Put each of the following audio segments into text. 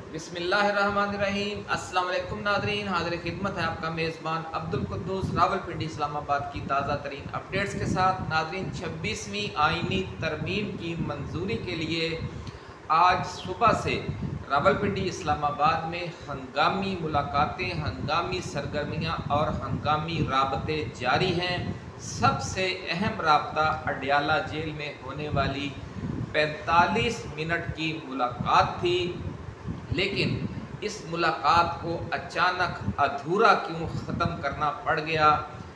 बिस्मिल्लाहिर्रहमानिर्रहीम। अस्सलाम वालेकुम नाज़रीन, हाज़िर खिदमत है आपका मेज़बान अब्दुल कुद्दूस रावलपिंडी इस्लामाबाद की ताज़ा तरीन अपडेट्स के साथ। नाज़रीन, 26वीं आइनी तरमीम की मंजूरी के लिए आज सुबह से रावलपिंडी इस्लामाबाद में हंगामी मुलाकातें, हंगामी सरगर्मियाँ और हंगामी राबते जारी हैं। सबसे अहम राबता अडयाला जेल में होने वाली 45 मिनट की मुलाकात थी, लेकिन इस मुलाकात को अचानक अधूरा क्यों ख़त्म करना पड़ गया,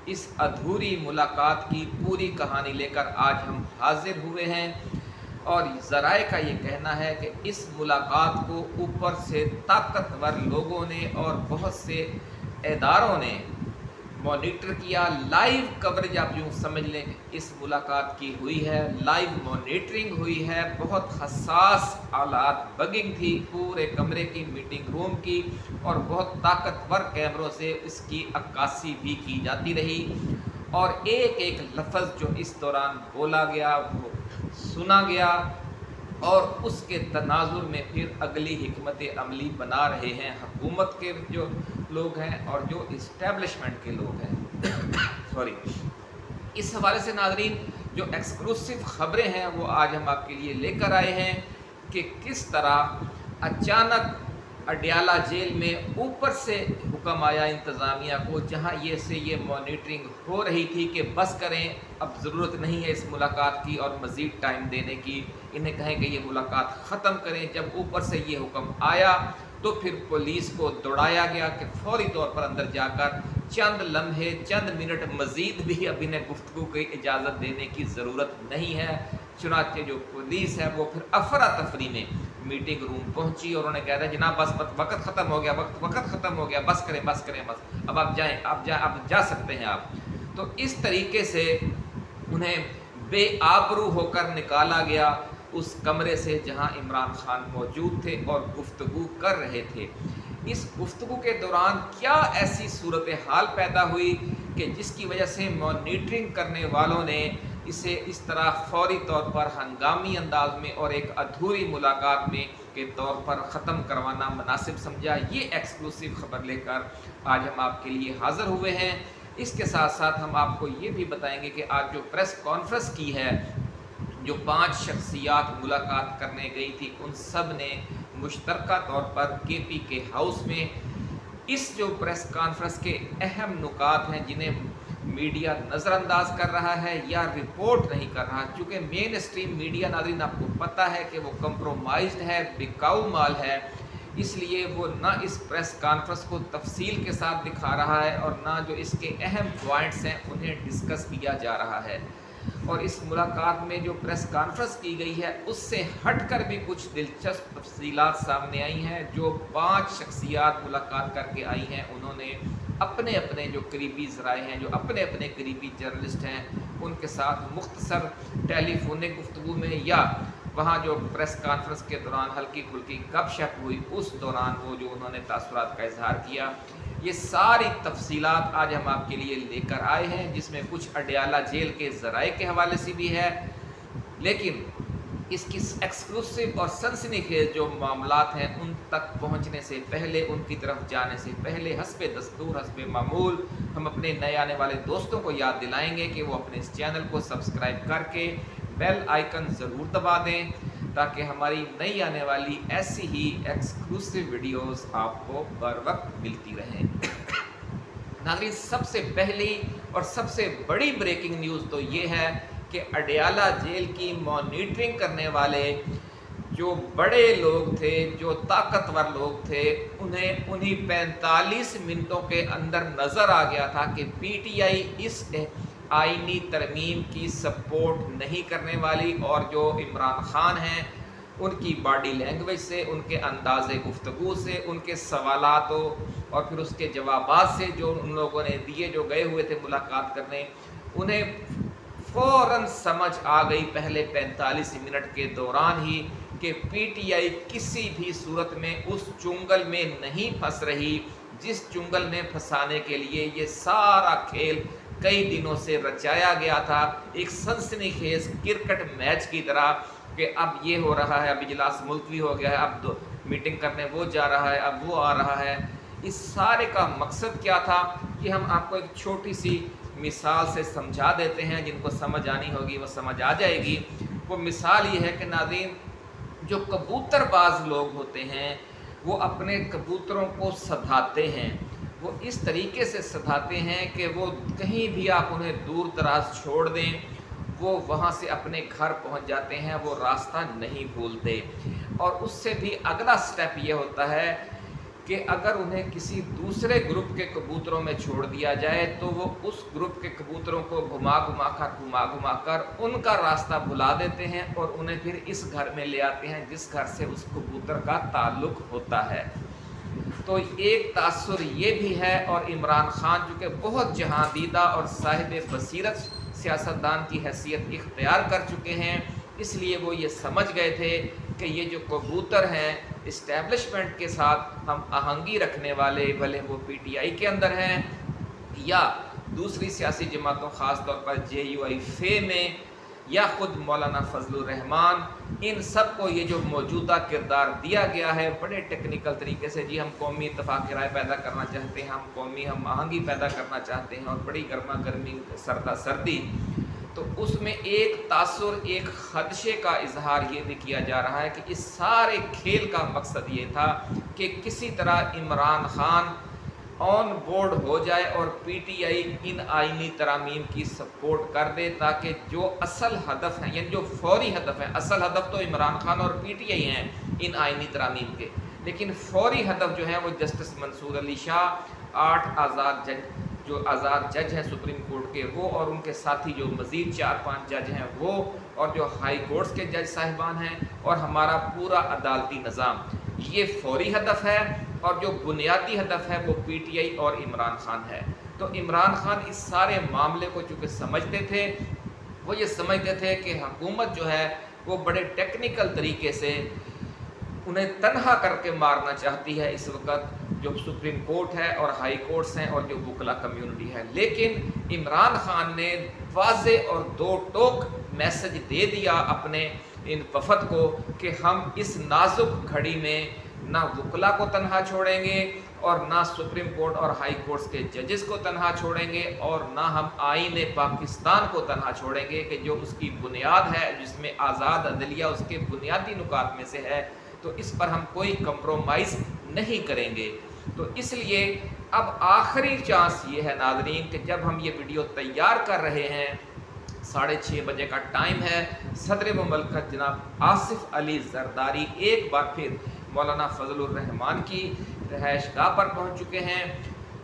इस अधूरी मुलाकात की पूरी कहानी लेकर आज हम हाजिर हुए हैं। और ज़राए का ये कहना है कि इस मुलाकात को ऊपर से ताकतवर लोगों ने और बहुत से इदारों ने मॉनिटर किया। लाइव कवरेज आप यूँ समझ लें इस मुलाकात की हुई है, लाइव मॉनिटरिंग हुई है। बहुत हसास हालात, बगिंग थी पूरे कमरे की, मीटिंग रूम की, और बहुत ताकतवर कैमरों से इसकी अक्कासी भी की जाती रही। और एक एक लफ्ज़ जो इस दौरान बोला गया वो सुना गया, और उसके तनाजुर में फिर अगली हिकमत अमली बना रहे हैं हुकूमत के जो लोग हैं और जो इस्टेब्लिशमेंट के लोग हैं। सॉरी। इस हवाले से नाज़रीन जो एक्सक्लूसिव ख़बरें हैं वो आज हम आपके लिए लेकर आए हैं कि किस तरह अचानक अडयाला जेल में ऊपर से हुक्म आया इंतज़ामिया को, जहां ये मॉनिटरिंग हो रही थी कि बस करें, अब ज़रूरत नहीं है इस मुलाकात की और मज़ीद टाइम देने की, इन्हें कहें कि ये मुलाकात ख़त्म करें। जब ऊपर से ये हुक्म आया तो फिर पुलिस को दौड़ाया गया कि फौरी तौर पर अंदर जाकर चंद लम्हे, चंद मिनट मज़ीद भी अब इन्हें गुफ्तगू की इजाज़त देने की ज़रूरत नहीं है। चुनाचे जो पुलिस है वो फिर अफरा तफरी में मीटिंग रूम पहुंची और उन्होंने कह रहा है जनाब बस वक्त ख़त्म हो गया, वक्त ख़त्म हो गया, बस करें बस, अब आप जाएँ, आप जा सकते हैं आप। तो इस तरीके से उन्हें बेआबरू होकर निकाला गया उस कमरे से जहां इमरान खान मौजूद थे और गुफ्तगू कर रहे थे। इस गुफ्तगू के दौरान क्या ऐसी सूरत हाल पैदा हुई कि जिसकी वजह से मॉनिटरिंग करने वालों ने इसे इस तरह फौरी तौर पर हंगामी अंदाज में और एक अधूरी मुलाकात में के तौर पर ख़त्म करवाना मुनासिब समझा। ये एक्सक्लूसिव ख़बर लेकर आज हम आपके लिए हाज़िर हुए हैं। इसके साथ साथ हम आपको ये भी बताएंगे कि आज जो प्रेस कॉन्फ्रेंस की है, जो 5 शख्सियात मुलाकात करने गई थी, उन सब ने मुश्तरका तौर पर KPK हाउस में इस जो प्रेस कॉन्फ्रेंस के अहम नुकात हैं जिन्हें मीडिया नज़रअंदाज कर रहा है या रिपोर्ट नहीं कर रहा, क्योंकि मेन स्ट्रीम मीडिया नाज़रीन आपको पता है कि वो कंप्रोमाइज्ड है, बिकाऊ माल है, इसलिए वो ना इस प्रेस कॉन्फ्रेंस को तफसील के साथ दिखा रहा है और ना जो इसके अहम पॉइंट्स हैं उन्हें डिस्कस किया जा रहा है। और इस मुलाकात में जो प्रेस कॉन्फ्रेंस की गई है उससे हटकर भी कुछ दिलचस्प तफसीलात सामने आई हैं। जो 5 शख्सियात मुलाकात करके आई हैं उन्होंने अपने अपने जो करीबी ज़राए हैं, जो अपने अपने करीबी जर्नलिस्ट हैं, उनके साथ मुख्तसर टेलीफोनिक गुफ्तगू में या वहाँ जो प्रेस कॉन्फ्रेंस के दौरान हल्की फुल्की गपशप हुई उस दौरान वो जो उन्होंने तासुरात का इजहार किया, ये सारी तफसीलात आज हम आपके लिए लेकर आए हैं, जिसमें कुछ अडयाला जेल के ज़राए के हवाले से भी है, लेकिन इसकी एक्सक्लूसिव और सनसनीखेज जो मामलात हैं उन तक पहुंचने से पहले, उनकी तरफ जाने से पहले हस्बे दस्तूर, हस्बे मामूल हम अपने नए आने वाले दोस्तों को याद दिलाएंगे कि वो अपने इस चैनल को सब्सक्राइब करके बेल आइकन ज़रूर दबा दें ताकि हमारी नई आने वाली ऐसी ही एक्सक्लूसिव वीडियोस आपको बर वक्त मिलती रहें। नाज़रीन, सबसे पहली और सबसे बड़ी ब्रेकिंग न्यूज़ तो ये है कि अडयाला जेल की मॉनिटरिंग करने वाले जो बड़े लोग थे, जो ताकतवर लोग थे, उन्हीं 45 मिनटों के अंदर नज़र आ गया था कि PTI इस आईनी तरमीम की सपोर्ट नहीं करने वाली, और जो इमरान खान हैं उनकी बॉडी लैंग्वेज से, उनके अंदाज़े गुफ्तगू से, उनके सवालातों और फिर उसके जवाबात से जो उन लोगों ने दिए, जो गए हुए थे मुलाकात करने, उन्हें फ़ौरन समझ आ गई पहले 45 मिनट के दौरान ही कि PTI किसी भी सूरत में उस चुंगल में नहीं फंस रही जिस चुंगल में फंसाने के लिए ये सारा खेल कई दिनों से रचाया गया था, एक सनसनीखेज क्रिकेट मैच की तरह कि अब ये हो रहा है, अब इजलास मुलतवी हो गया है, अब मीटिंग करने वो जा रहा है, अब वो आ रहा है। इस सारे का मकसद क्या था कि हम आपको एक छोटी सी मिसाल से समझा देते हैं, जिनको समझ आनी होगी वो समझ आ जाएगी। वो मिसाल ये है कि नाज़रीन, जो कबूतरबाज लोग होते हैं वो अपने कबूतरों को सधाते हैं। वो इस तरीके से सधाते हैं कि वो कहीं भी आप उन्हें दूर दराज छोड़ दें, वो वहाँ से अपने घर पहुँच जाते हैं, वो रास्ता नहीं भूलते। और उससे भी अगला स्टेप ये होता है कि अगर उन्हें किसी दूसरे ग्रुप के कबूतरों में छोड़ दिया जाए तो वो उस ग्रुप के कबूतरों को घुमा घुमा कर उनका रास्ता भुला देते हैं और उन्हें फिर इस घर में ले आते हैं जिस घर से उस कबूतर का ताल्लुक़ होता है। तो एक तासुर ये भी है। और इमरान खान चूँकि बहुत जहांदीदा और साहिब बसीरत सियासतदान की हैसियत इख्तियार कर चुके हैं, इसलिए वो ये समझ गए थे कि ये जो कबूतर हैं इस्टेब्लिशमेंट के साथ हम आहंगी रखने वाले, भले वो पीटीआई के अंदर हैं या दूसरी सियासी जमातों, ख़ास तौर पर JUI-FE में या ख़ुद मौलाना फजलुर रहमान, इन सब को ये जो मौजूदा किरदार दिया गया है बड़े टेक्निकल तरीके से, जी हम कौमी इत्तफ़ाक़ राय पैदा करना चाहते हैं, हम आहंगी पैदा करना चाहते हैं और बड़ी गर्मा गर्मी सरदा सर्दी, तो उसमें एक तासुर, एक खदशे का इजहार ये भी किया जा रहा है कि इस सारे खेल का मकसद ये था कि किसी तरह इमरान खान ऑन बोर्ड हो जाए और पीटीआई इन आइनी तरामीम की सपोर्ट कर दे, ताकि जो असल हदफ हैं, यानी जो फौरी हदफ हैं, असल हदफ तो इमरान खान और पीटीआई हैं इन आइनी तरामीम के, लेकिन फौरी हदफ जो है वो जस्टिस मंसूर अली शाह, 8 आज़ाद जज, जो आज़ाद जज हैं सुप्रीम कोर्ट के वो, और उनके साथी जो मज़ीद 4-5 जज हैं वो, और जो हाई कोर्ट्स के जज साहिबान हैं, और हमारा पूरा अदालती निज़ाम, ये फौरी हदफ है। और जो बुनियादी हदफ है वो पीटीआई और इमरान खान है। तो इमरान खान इस सारे मामले को चूँकि समझते थे, वो ये समझते थे कि हुकूमत जो है वो बड़े टेक्निकल तरीके से उन्हें तनहा करके मारना चाहती है इस वक्त, जो सुप्रीम कोर्ट है और हाई कोर्ट्स हैं और जो वकला कम्युनिटी है। लेकिन इमरान खान ने वाज़े और दो टोक मैसेज दे दिया अपने इन वफद को कि हम इस नाजुक घड़ी में ना वकला को तनहा छोड़ेंगे और ना सुप्रीम कोर्ट और हाई कोर्ट्स के जजेस को तनहा छोड़ेंगे, और ना हम आईन पाकिस्तान को तनहा छोड़ेंगे कि जो उसकी बुनियाद है, जिसमें आज़ाद अदलिया उसके बुनियादी नुकात में से है, तो इस पर हम कोई कंप्रोमाइज़ नहीं करेंगे। तो इसलिए अब आखिरी चांस ये है नाज़रीन कि जब हम ये वीडियो तैयार कर रहे हैं, 6:30 बजे का टाइम है, सदर मुमलकत जनाब आसिफ अली जरदारी एक बार फिर मौलाना फजलुर रहमान की रहायशगाह पर पहुंच चुके हैं,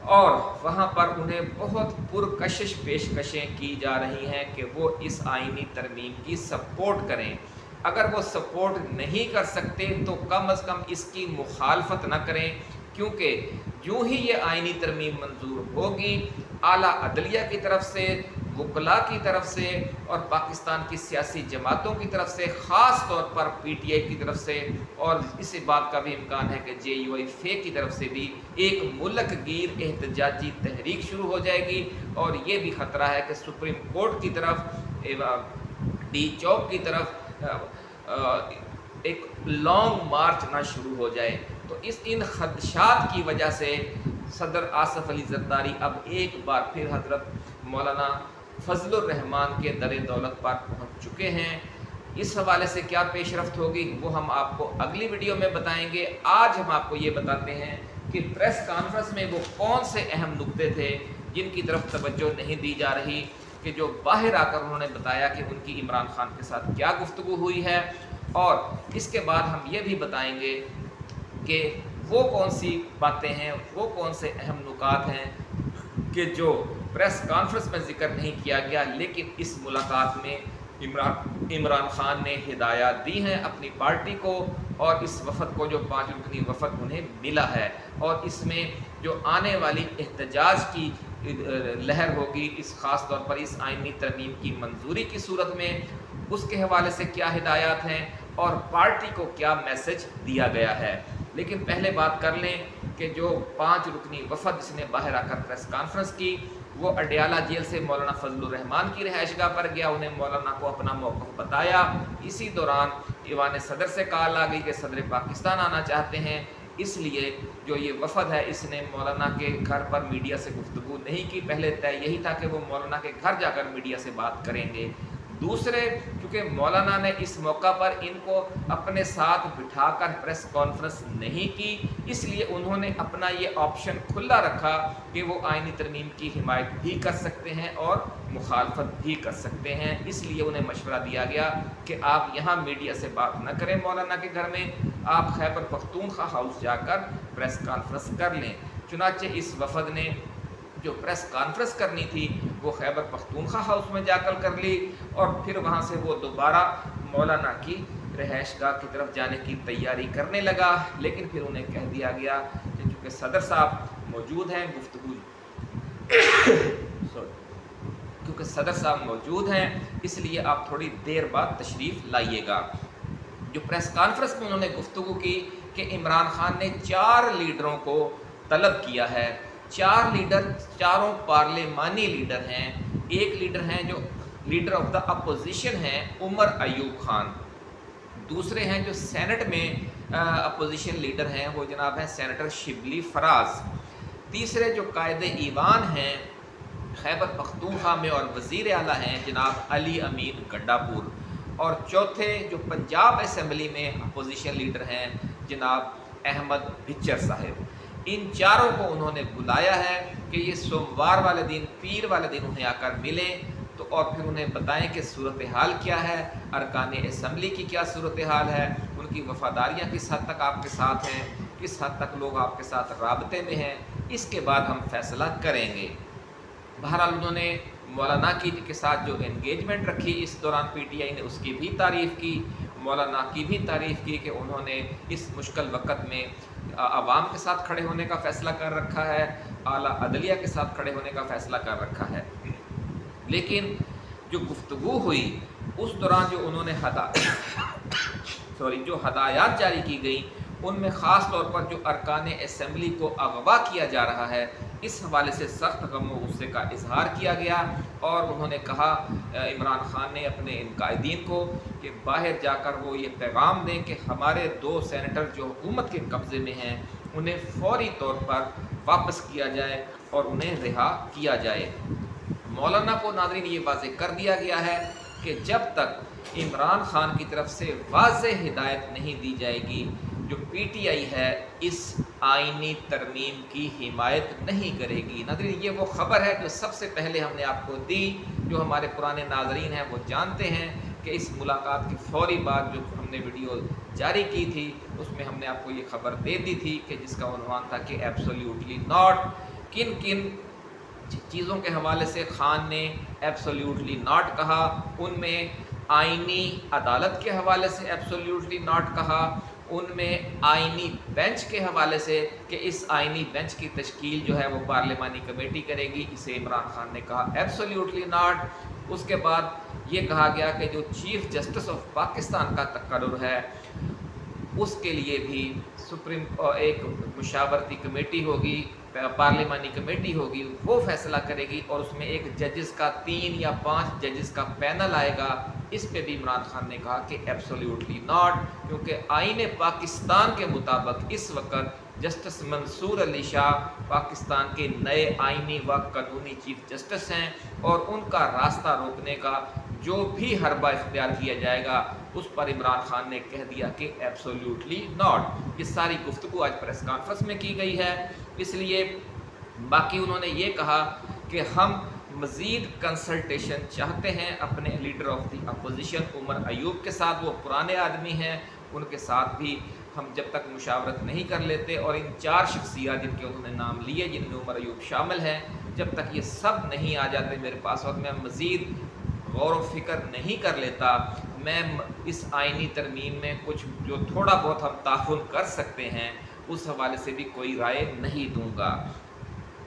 और वहां पर उन्हें बहुत पुरकशिश पेशकशें की जा रही हैं कि वो इस आइनी तरमीम की सपोर्ट करें। अगर वो सपोर्ट नहीं कर सकते तो कम अज़ कम इसकी मुखालफत न करें, क्योंकि यूँ ही ये आइनी तरमीम मंजूर होगी, आला अदलिया की तरफ से, वकला की तरफ से और पाकिस्तान की सियासी जमातों की तरफ से, ख़ास तौर पर पीटीआई की तरफ से, और इस बात का भी इम्कान है कि JUI-FE की तरफ से भी एक मुल्क गिर एहतजाजी तहरीक शुरू हो जाएगी। और ये भी ख़तरा है कि सुप्रीम कोर्ट की तरफ, डी चौक की तरफ एक लॉन्ग मार्च ना शुरू हो जाए। तो इन खदशात की वजह से सदर आसिफ अली जरदारी अब एक बार फिर हज़रत मौलाना फजलुर रहमान के दर दौलत पर पहुंच चुके हैं। इस हवाले से क्या पेशरफ्त होगी वो हम आपको अगली वीडियो में बताएंगे। आज हम आपको ये बताते हैं कि प्रेस कॉन्फ्रेंस में वो कौन से अहम नुक्ते थे जिनकी तरफ तवज्जो नहीं दी जा रही, कि जो बाहर आकर उन्होंने बताया कि उनकी इमरान खान के साथ क्या गुफ्तगू हुई है। और इसके बाद हम ये भी बताएंगे कि वो कौन सी बातें हैं, वो कौन से अहम नुकात हैं कि जो प्रेस कॉन्फ्रेंस में जिक्र नहीं किया गया, लेकिन इस मुलाकात में इमरान खान ने हिदायत दी हैं अपनी पार्टी को और इस वफद को, जो 5 रुकनी वफद उन्हें मिला है। और इसमें जो आने वाली एहतजाज की लहर होगी, इस ख़ास तौर पर इस आइनी तरमीम की मंजूरी की सूरत में, उसके हवाले से क्या हिदायत हैं और पार्टी को क्या मैसेज दिया गया है। लेकिन पहले बात कर लें कि जो 5 रुकनी वफद जिसने बाहर आकर प्रेस कॉन्फ्रेंस की, वो अडियाला जेल से मौलाना फजलुर रहमान की रिहाइशगाह पर गया, उन्हें मौलाना को अपना मौक़िफ़ बताया। इसी दौरान ईवान सदर से कॉल आ गई कि सदर पाकिस्तान आना चाहते हैं, इसलिए जो ये वफ़द है इसने मौलाना के घर पर मीडिया से गुफ्तगू नहीं की। पहले तय यही था कि वो मौलाना के घर जाकर मीडिया से बात करेंगे। दूसरे, क्योंकि मौलाना ने इस मौका पर इनको अपने साथ बिठाकर प्रेस कॉन्फ्रेंस नहीं की, इसलिए उन्होंने अपना ये ऑप्शन खुला रखा कि वो आईनी तरमीम की हिमायत भी कर सकते हैं और मुखालफत भी कर सकते हैं। इसलिए उन्हें मशवरा दिया गया कि आप यहाँ मीडिया से बात न करें मौलाना के घर में, आप खैबर पख्तूनख्वा हाउस जाकर प्रेस कॉन्फ्रेंस कर लें। चुनाचे इस वफ़द ने जो प्रेस कॉन्फ्रेंस करनी थी वो खैबर पख्तूनख्वा हाउस में जाकर कर ली, और फिर वहाँ से वो दोबारा मौलाना की रहायशगाह की तरफ जाने की तैयारी करने लगा। लेकिन फिर उन्हें कह दिया गया कि चूँकि सदर साहब मौजूद हैं, गुफ्तगू क्योंकि सदर साहब मौजूद हैं इसलिए आप थोड़ी देर बाद तशरीफ़ लाइएगा। जो प्रेस कॉन्फ्रेंस में उन्होंने गुफ्तगू की कि इमरान खान ने 4 लीडरों को तलब किया है। 4 लीडर चारों पार्लिमानी लीडर हैं। एक लीडर हैं जो लीडर ऑफ द अपोजिशन हैं, उमर अयूब खान। दूसरे हैं जो सेनेट में अपोजिशन लीडर हैं, वो जनाब हैं सेनेटर शिबली फराज। तीसरे जो कायदे ईवान हैं खैबर पख्तूनख्वा में और वज़ीर आला हैं जनाब अली अमीन गंडापुर। और चौथे जो पंजाब असम्बली में अपोजिशन लीडर हैं जनाब अहमद बिचर साहिब। इन चारों को उन्होंने बुलाया है कि ये सोमवार वाले दिन, पीर वाले दिन उन्हें आकर मिलें तो और फिर उन्हें बताएं कि सूरत हाल क्या है, अरकान असम्बली की क्या सूरत हाल है, उनकी वफ़ादारियाँ किस हद तक आपके साथ हैं, किस हद तक लोग आपके साथ राबते में हैं। इसके बाद हम फैसला करेंगे। बहरहाल उन्होंने मौलाना के साथ जो एंगेजमेंट रखी इस दौरान पीटीआई ने उसकी भी तारीफ़ की, मौलाना की भी तारीफ़ की कि उन्होंने इस मुश्किल वक़्त में आवाम के साथ खड़े होने का फ़ैसला कर रखा है, आला अदलिया के साथ खड़े होने का फ़ैसला कर रखा है। लेकिन जो गुफ्तगू हुई उस दौरान जो उन्होंने जो हदायत जारी की गई उनमें ख़ास तौर पर जो अरकान असम्बली को अगवा किया जा रहा है इस हवाले से सख्त गम व गुस्से का इजहार किया गया। और उन्होंने कहा इमरान खान ने अपने इन कायदीन को कि बाहर जाकर वो ये पैगाम दें कि हमारे 2 सेनेटर जो हुकूमत के कब्ज़े में हैं उन्हें फ़ौरी तौर पर वापस किया जाए और उन्हें रिहा किया जाए। मौलाना को नाज़रीन ये वाज़ेह कर दिया गया है कि जब तक इमरान खान की तरफ से वाज़ेह हिदायत नहीं दी जाएगी जो पीटीआई है इस आईनी तरमीम की हिमायत नहीं करेगी। नाज़रीन ये वो ख़बर है जो सबसे पहले हमने आपको दी। जो हमारे पुराने नाज़रीन हैं वो जानते हैं कि इस मुलाकात के फ़ौरी बाद जो हमने वीडियो जारी की थी उसमें हमने आपको ये ख़बर दे दी थी कि जिसका उन्वान था कि एब्सोल्यूटली नॉट। किन किन चीज़ों के हवाले से खान ने एब्सोल्यूटली नॉट कहा, उनमें आईनी अदालत के हवाले से एब्सोल्यूटली नॉट कहा, उनमें आईनी बेंच के हवाले से कि इस आईनी बेंच की तश्कील जो है वो पार्लिमानी कमेटी करेगी, इसे इमरान खान ने कहा एब्सोल्यूटली नॉट। उसके बाद ये कहा गया कि जो चीफ़ जस्टिस ऑफ पाकिस्तान का तकर्रुर है उसके लिए भी सुप्रीम एक मुशावरती कमेटी होगी, पार्लिमानी कमेटी होगी, वो फैसला करेगी और उसमें एक जजेस का 3 या 5 जजेस का पैनल आएगा। इस पे भी इमरान खान ने कहा कि एब्सोल्यूटली नॉट, क्योंकि आईन पाकिस्तान के मुताबिक इस वक्त जस्टिस मंसूर अली शाह पाकिस्तान के नए आईनी व कानूनी चीफ जस्टिस हैं और उनका रास्ता रोकने का जो भी हरबा इख्तियार किया जाएगा उस पर इमरान खान ने कह दिया कि एब्सोल्यूटली नॉट। ये सारी गुफ्तगू आज प्रेस कॉन्फ्रेंस में की गई है। इसलिए बाकी उन्होंने ये कहा कि हम मज़ीद कंसल्टेशन चाहते हैं अपने leader of the opposition Umar Ayub के साथ। वो पुराने आदमी हैं, उनके साथ भी हम जब तक मुशावरत नहीं कर लेते और इन 4 शख्सियात जिनके उन्होंने नाम लिए जिनमें उमर अयूब शामिल हैं, जब तक ये सब नहीं आ जाते मेरे पास और मैं मज़ीद गौर व फिक्र नहीं कर लेता, मैं इस आईनी तरमीम में कुछ जो थोड़ा बहुत हम ताउन कर सकते हैं उस हवाले से भी कोई राय नहीं दूंगा।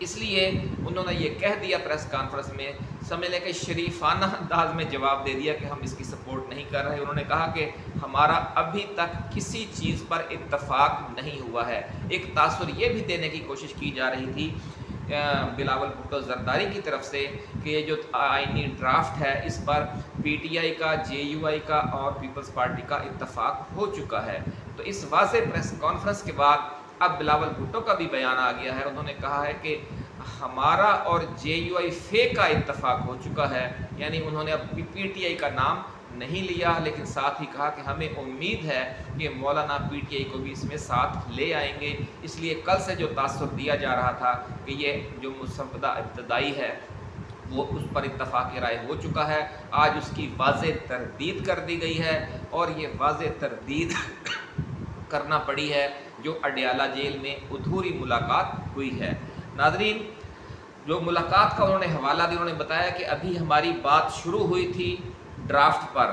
इसलिए उन्होंने ये कह दिया प्रेस कॉन्फ्रेंस में, समझ लें कि शरीफाना अंदाज में जवाब दे दिया कि हम इसकी सपोर्ट नहीं कर रहे। उन्होंने कहा कि हमारा अभी तक किसी चीज़ पर इत्तफाक नहीं हुआ है। एक तासुर ये भी देने की कोशिश की जा रही थी بلاول بھٹو زرداری کی طرف سے کہ یہ جو آئینی ڈرافٹ ہے اس پر پی ٹی آئی کا، جے یو آئی کا اور پیپلز پارٹی کا اتفاق ہو چکا ہے۔ تو اس واضح پریس کانفرنس کے بعد اب بلاول بھٹو کا بھی بیان آ گیا ہے۔ انہوں نے کہا ہے کہ ہمارا اور جے یو آئی فے کا اتفاق ہو چکا ہے، یعنی انہوں نے اب پی ٹی آئی کا نام نہیں لیا، لیکن ساتھ ہی کہا کہ ہمیں امید ہے کہ مولانا پی ٹی آئی کو بھی اس میں ساتھ لے آئیں گے۔ اس لیے کل سے جو تاثر دیا جا رہا تھا کہ یہ جو مسودہ ابتدائی ہے وہ اس پر اتفاق رائے ہو چکا ہے، آج اس کی واضح تردید کر دی گئی ہے، اور یہ واضح تردید کرنا پڑی ہے جو اڈیالہ جیل میں ادھوری ملاقات ہوئی ہے۔ ناظرین، جو ملاقات کا انہوں نے حوالہ دیا، انہوں نے بتایا کہ ابھی ہماری بات شروع ہوئی تھی ڈرافٹ پر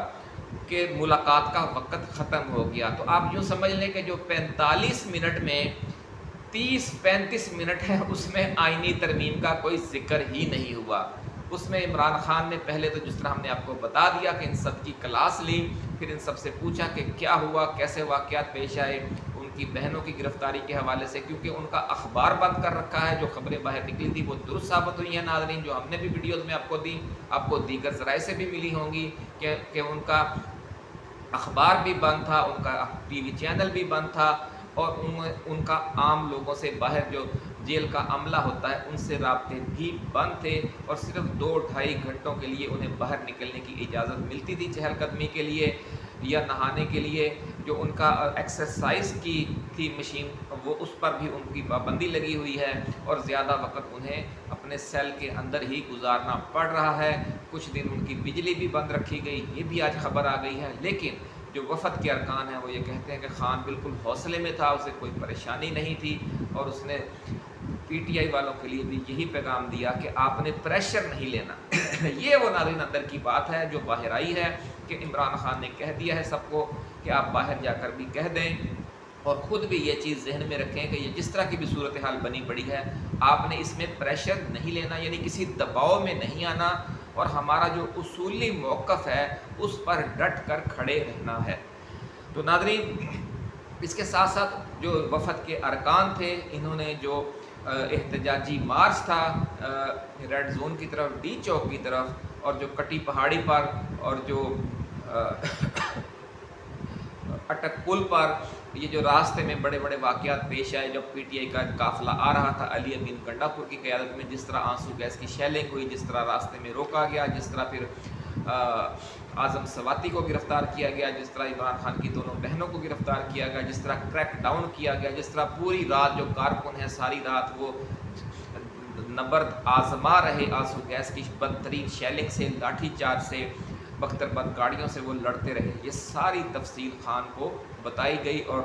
کہ ملاقات کا وقت ختم ہو گیا۔ تو آپ یوں سمجھ لیں کہ جو 45 منٹ میں 30-35 منٹ ہے اس میں آئینی ترمیم کا کوئی ذکر ہی نہیں ہوا۔ اس میں عمران خان نے پہلے تو جس طرح ہم نے آپ کو بتا دیا کہ ان سب کی کلاس لی، پھر ان سب سے پوچھا کہ کیا ہوا، کیسے واقعات پیش آئے، ان کی بہنوں کی گرفتاری کے حوالے سے، کیونکہ ان کا اخبار بند کر رکھا ہے، جو خبریں باہر نکلی تھی وہ درست ثابت ہوئی ہیں ناظرین، جو ہم نے بھی ویڈیوز میں آپ کو دی، آپ کو دیگر ذرائع سے بھی ملی ہوں گی کہ ان کا اخبار بھی بند تھا، ان کا ٹی وی چینل بھی بند تھا، اور ان کا عام لوگوں سے باہر جو جیل کا عملہ ہوتا ہے ان سے رابطے بھی بند تھے، اور صرف 2-2.5 گھنٹوں کے لیے انہیں باہر نکلنے کی اجازت ملتی تھی چہل قدمی کے لیے یا نہانے کے لیے۔ جو ان کا ایکسرسائز کی تھی مشین، وہ اس پر بھی ان کی پابندی لگی ہوئی ہے، اور زیادہ وقت انہیں اپنے سیل کے اندر ہی گزارنا پڑ رہا ہے۔ کچھ دن ان کی بجلی بھی بند رکھی گئی، یہ بھی آج خبر آ گئی ہے۔ لیکن جو وفد کے ارکان ہیں وہ یہ کہتے ہیں کہ خان بالکل حوصلے میں تھا، اسے کوئی پریشانی نہیں تھی، اور اس نے پی ٹی آئی والوں کے لیے بھی یہی پیغام دیا کہ آپ نے پریشر نہیں لینا۔ یہ وہ ناظرین اندر کی بات ہے جو باہر آئی ہے کہ عمران خان نے کہہ دیا ہے سب کو کہ آپ باہر جا کر بھی کہہ دیں، اور خود بھی یہ چیز ذہن میں رکھیں کہ یہ جس طرح کی بھی صورتحال بنی پڑی ہے آپ نے اس میں پریشر نہیں لینا، یعنی کسی دباؤ میں نہیں آنا، اور ہمارا جو اصولی موقف ہے اس پر ڈٹ کر کھڑے رہنا ہے۔ تو ناظرین، اس کے ساتھ ساتھ جو وفد کے ارکان تھے انہوں نے جو احتجاجی مارچ تھا ریڈ زون کی طرف، ڈی چوک کی طرف، اور جو کٹی پہاڑی پر اور جو اٹک پل پر، یہ جو راستے میں بڑے بڑے واقعات پیش آئے جب پی ٹی آئی کا قافلہ آ رہا تھا علی امین گنڈا پور کی قیادت میں، جس طرح آنسو گیس کی شیلنگ ہوئی، جس طرح راستے میں روکا گیا، جس طرح پھر اعظم سواتی کو گرفتار کیا گیا، جس طرح عمران خان کی دونوں بہنوں کو گرفتار کیا گیا، جس طرح کریک ڈاؤن کیا گیا، جس طرح پوری رات جو کارکن ہیں ساری رات وہ نبرد آزما رہے آنسو گیس کی بدترین شیلنگ سے، لاٹھی چارج سے، بختر بند گاڑیوں سے وہ لڑتے رہے، یہ ساری تفصیل خان کو بتائی گئی، اور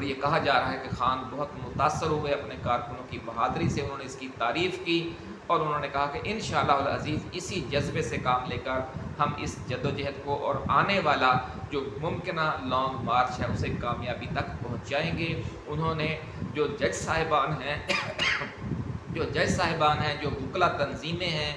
یہ کہا جا رہا ہے کہ خان بہت متاثر ہوئے اپنے کارکنوں کی بہادری سے، انہوں نے اس کی تعریف کی، اور انہوں نے کہا کہ انشاءاللہ العزیز اسی جذبے سے کام لے کر ہم اس جدوجہد کو اور آنے والا جو ممکنہ لانگ مارچ ہے اسے کامیابی تک پہنچائیں گے۔ انہوں نے جو جج صاحبان ہیں جو وکلا تنظیمیں ہیں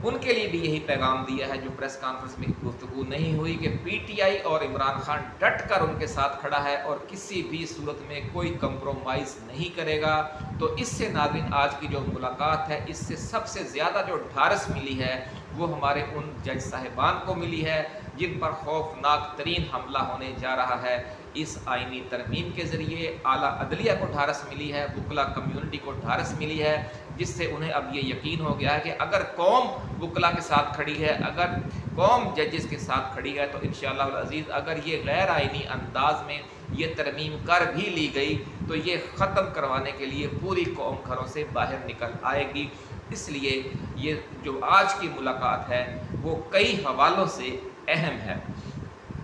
ان کے لیے بھی یہی پیغام دیا ہے، جو پریس کانفرنس میں گفتگو نہیں ہوئی، کہ پی ٹی آئی اور عمران خان ڈٹ کر ان کے ساتھ کھڑا ہے اور کسی بھی صورت میں کوئی کمپرومائز نہیں کرے گا۔ تو اس سے ناظرین آج کی جو ملاقات ہے اس سے سب سے زیادہ جو ڈھارس ملی ہے وہ ہمارے ان جج صاحبان کو ملی ہے جن پر خوفناک ترین حملہ ہونے جا رہا ہے اس آئینی ترمیم کے ذریعے۔ اعلیٰ عدلیہ کو ڈھارس ملی ہے، وکلا کمیونٹی کو ڈھارس ملی ہے، جس سے انہیں اب یہ یقین ہو گیا ہے کہ اگر قوم وکلا کے ساتھ کھڑی ہے، اگر قوم ججز کے ساتھ کھڑی ہے، تو انشاءاللہ العزیز اگر یہ غیر آئینی انداز میں یہ ترمیم کر بھی لی گئی تو یہ ختم کروانے کے لیے پوری قوم گھروں سے باہر نکل آئے گی۔ اس لیے یہ جو آج کی ملاقات ہے وہ کئی حوالوں سے اہم ہے۔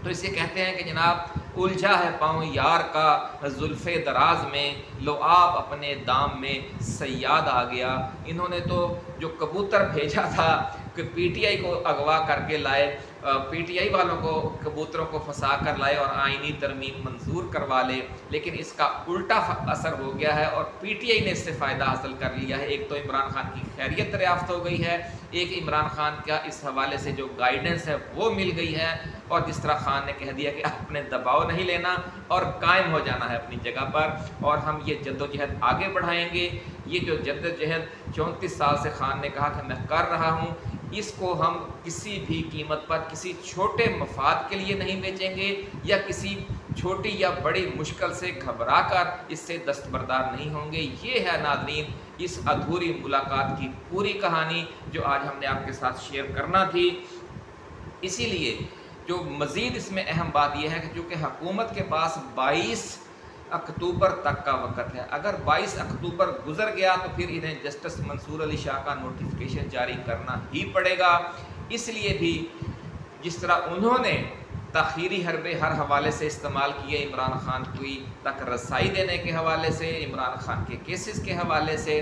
تو اسے کہتے ہیں کہ جناب الجھا ہے پاؤں یار کا زلف دراز میں، لو آپ اپنے دام میں صیاد آ گیا۔ انہوں نے تو جو کبوتر بھیجا تھا کہ پی ٹی آئی کو اغوا کر کے لائے PTI वालों को कबूतरों को फंसा कर लाए और आइनी तरमीम मंजूर करवा ले, लेकिन इसका उल्टा असर हो गया है और PTI ने इससे फ़ायदा हासिल कर लिया है। एक तो इमरान खान की खैरियत दरियाफ्त हो गई है, एक इमरान खान का इस हवाले से जो गाइडेंस है वो मिल गई है, और जिस तरह खान ने कह दिया कि आपने दबाव नहीं लेना और कायम हो जाना है अपनी जगह पर, और हम ये जद्दोजहद आगे बढ़ाएंगे। ये जो जद्दोजहद 34 साल से खान ने कहा कि मैं कर रहा हूँ, इसको हम किसी भी कीमत पर किसी छोटे मफाद के लिए नहीं बेचेंगे या किसी छोटी या बड़ी मुश्किल से घबरा कर इससे दस्तबरदार नहीं होंगे। ये है नाज़रीन इस अधूरी मुलाकात की पूरी कहानी जो आज हमने आपके साथ शेयर करना थी। इसीलिए जो मज़ीद इसमें अहम बात यह है कि चूँकि हुकूमत के पास 22 अक्टूबर तक का वक़्त है, अगर 22 अक्टूबर गुजर गया तो फिर इन्हें जस्टिस मंसूर अली शाह का नोटिफिकेशन जारी करना ही पड़ेगा। इसलिए भी जिस तरह उन्होंने ताख़ीरी हरबे हर हवाले से इस्तेमाल किए, इमरान खान की तक रसाई देने के हवाले से, इमरान खान के केसेस के हवाले से,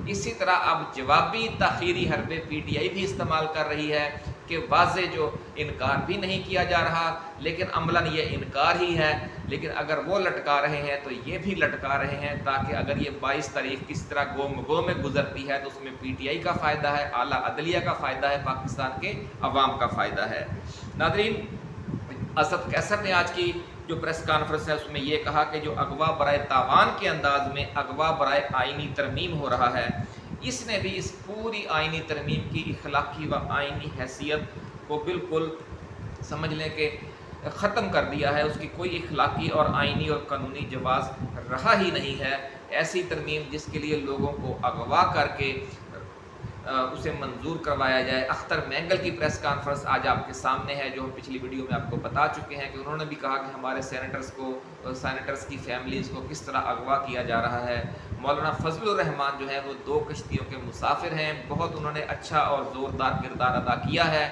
इसी तरह अब जवाबी ताख़ीरी हरबे PTI भी इस्तेमाल कर रही है कि वाज़े जो इनकार भी नहीं किया जा रहा लेकिन अमलन ये इनकार ही है, लेकिन अगर वो लटका रहे हैं तो ये भी लटका रहे हैं, ताकि अगर ये 22 तारीख किस तरह गो में गुजरती है तो उसमें PTI का फ़ायदा है, आला अदलिया का फ़ायदा है, पाकिस्तान के अवाम का फ़ायदा है। नाज़रीन, असद कैसर ने आज की जो प्रेस कॉन्फ्रेंस है उसमें ये कहा कि जो अगवा बराए तावान के अंदाज में अगवा बराए आइनी तरमीम हो रहा है, इसने भी इस पूरी आइनी तरमीम की इखलाकी व आइनी हैसियत को बिल्कुल समझ लें कि ख़त्म कर दिया है। उसकी कोई इखलाकी और आइनी और कानूनी जवाज़ रहा ही नहीं है। ऐसी तरमीम जिसके लिए लोगों को अगवा करके उसे मंजूर करवाया जाए। अख्तर मैंगल की प्रेस कॉन्फ्रेंस आज आपके सामने है, जो हम पिछली वीडियो में आपको बता चुके हैं कि उन्होंने भी कहा कि हमारे सैनेटर्स की फैमिलीज़ को किस तरह अगवा किया जा रहा है। मौलाना फजलुर रहमान जो है वो 2 कश्तियों के मुसाफिर हैं, बहुत उन्होंने अच्छा और ज़ोरदार किरदार अदा किया है।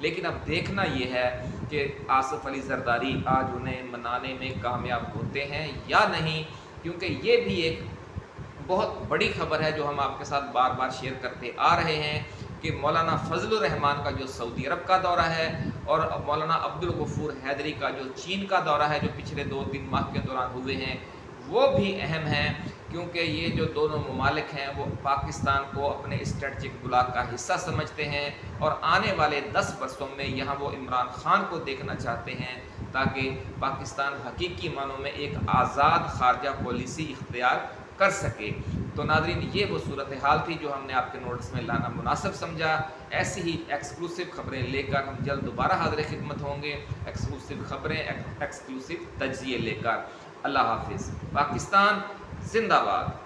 लेकिन अब देखना ये है कि आसिफ अली जरदारी आज उन्हें मनाने में कामयाब होते हैं या नहीं, क्योंकि ये भी एक बहुत बड़ी खबर है जो हम आपके साथ बार बार शेयर करते आ रहे हैं कि मौलाना फजलुर रहमान का जो सऊदी अरब का दौरा है और मौलाना अब्दुल गफूर हैदरी का जो चीन का दौरा है जो पिछले 2-3 माह के दौरान हुए हैं, वो भी अहम हैं, क्योंकि ये जो दोनों ममालिक हैं वो पाकिस्तान को अपने स्ट्रेटजिक ब्लॉक का हिस्सा समझते हैं और आने वाले 10 वर्षों में यहाँ वो इमरान खान को देखना चाहते हैं ताकि पाकिस्तान हकीकी मानों में एक आज़ाद खारजा पॉलिसी इख्तियार कर सके। तो नाज़रीन, ये वो सूरत हाल थी जो हमने आपके नोटिस में लाना मुनासिब समझा। ऐसी ही एक्सक्लूसिव खबरें लेकर हम जल्द दोबारा हाज़िर खिदमत होंगे, एक्सक्लूसिव खबरें, एक्सक्लूसिव तज्ज़िये लेकर। अल्लाह हाफिज़। पाकिस्तान जिंदाबाद।